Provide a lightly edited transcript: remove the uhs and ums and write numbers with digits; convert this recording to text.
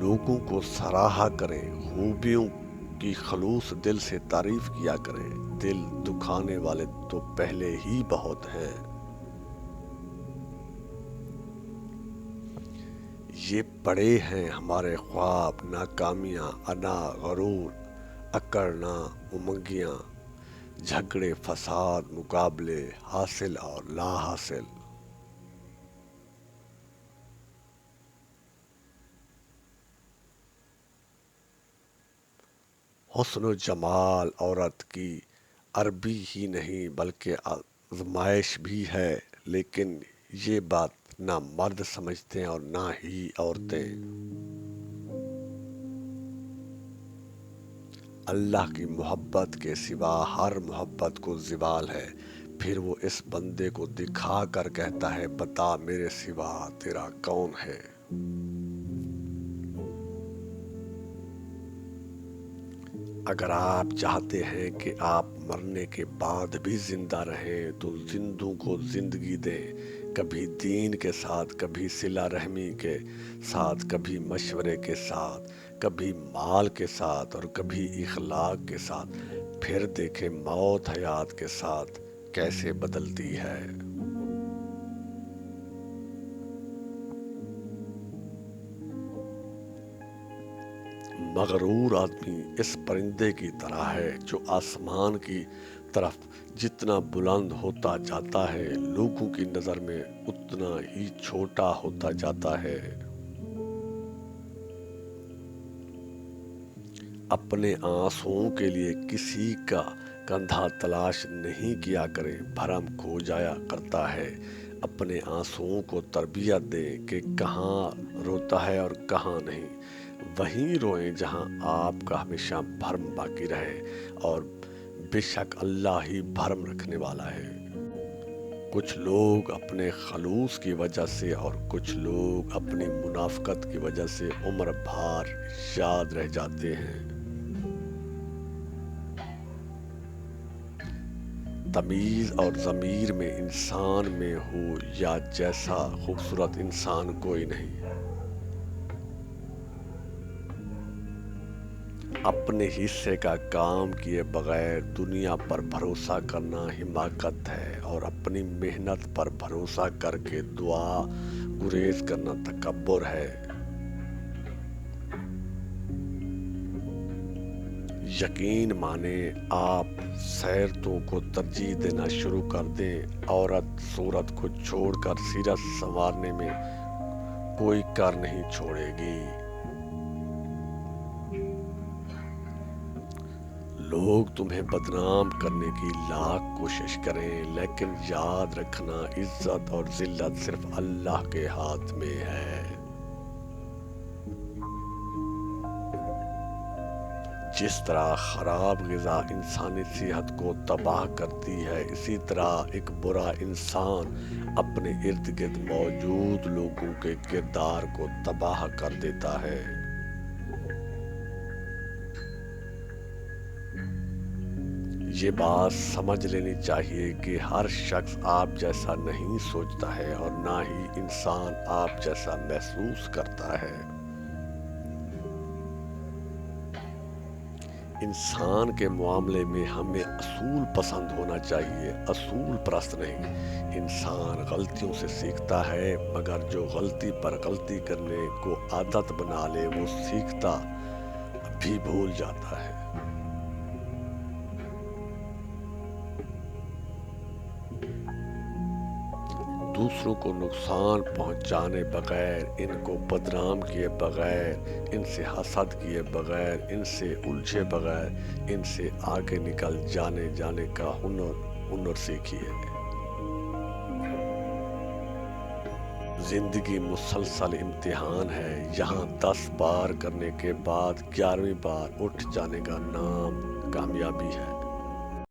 لوگوں کو سراہا کریں، خوبیوں کی خلوص دل سے تعریف کیا کریں، دل دکھانے والے تو پہلے ہی بہت ہیں۔ یہ پڑے ہیں ہمارے خواب، ناکامیاں، انا، غرور، اکڑنا، امنگیاں، جھگڑے، فساد، مقابلے، حاصل اور لا حاصل۔ حسن و جمال عورت کی عربی ہی نہیں بلکہ آزمائش بھی ہے، لیکن یہ بات نہ مرد سمجھتے ہیں اور نہ ہی عورتیں۔ اللہ کی محبت کے سوا ہر محبت کو زوال ہے، پھر وہ اس بندے کو دکھا کر کہتا ہے بتا میرے سوا تیرا کون ہے۔ اگر آپ چاہتے ہیں کہ آپ مرنے کے بعد بھی زندہ رہیں تو زندوں کو زندگی دیں، کبھی دین کے ساتھ، کبھی صلہ رحمی کے ساتھ، کبھی مشورے کے ساتھ، کبھی مال کے ساتھ اور کبھی اخلاق کے ساتھ، پھر دیکھیں موت حیات کے ساتھ کیسے بدلتی ہے۔ مغرور آدمی اس پرندے کی طرح ہے جو آسمان کی طرف جتنا بلند ہوتا جاتا ہے لوگوں کی نظر میں اتنا ہی چھوٹا ہوتا جاتا ہے۔ اپنے آنسوؤں کے لیے کسی کا کندھا تلاش نہیں کیا کریں، بھرم کھو جایا کرتا ہے۔ اپنے آنسوؤں کو تربیت دیں کہ کہاں روتا ہے اور کہاں نہیں، وہیں روئیں جہاں آپ کا ہمیشہ بھرم باقی رہے، اور بے شک اللہ ہی بھرم رکھنے والا ہے۔ کچھ لوگ اپنے خلوص کی وجہ سے اور کچھ لوگ اپنی منافقت کی وجہ سے عمر بھر یاد رہ جاتے ہیں۔ تمیز اور ضمیر میں انسان میں ہو یا جیسا خوبصورت انسان کوئی نہیں۔ اپنے حصے کا کام کیے بغیر دنیا پر بھروسہ کرنا حماقت ہے، اور اپنی محنت پر بھروسہ کر کے دعا گریز کرنا تکبر ہے۔ یقین مانیں آپ سیرتوں کو ترجیح دینا شروع کر دیں، عورت صورت کو چھوڑ کر سیرت سنوارنے میں کوئی کر نہیں چھوڑے گی۔ لوگ تمہیں بدنام کرنے کی لاکھ کوشش کریں، لیکن یاد رکھنا عزت اور ذلت صرف اللہ کے ہاتھ میں ہے۔ جس طرح خراب غذا انسانی صحت کو تباہ کرتی ہے، اسی طرح ایک برا انسان اپنے ارد گرد موجود لوگوں کے کردار کو تباہ کر دیتا ہے۔ یہ بات سمجھ لینی چاہیے کہ ہر شخص آپ جیسا نہیں سوچتا ہے اور نہ ہی انسان آپ جیسا محسوس کرتا ہے۔ انسان کے معاملے میں ہمیں اصول پسند ہونا چاہیے، اصول پرست نہیں۔ انسان غلطیوں سے سیکھتا ہے، مگر جو غلطی پر غلطی کرنے کو عادت بنا لے وہ سیکھتا بھی بھول جاتا ہے۔ دوسروں کو نقصان پہنچانے بغیر، ان کو بدنام کیے بغیر، ان سے حسد کیے بغیر، ان سے الجھے بغیر، ان سے آگے نکل جانے کا ہنر سیکھیے۔ زندگی مسلسل امتحان ہے، یہاں 10 بار کرنے کے بعد 11ویں بار اٹھ جانے کا نام کامیابی ہے۔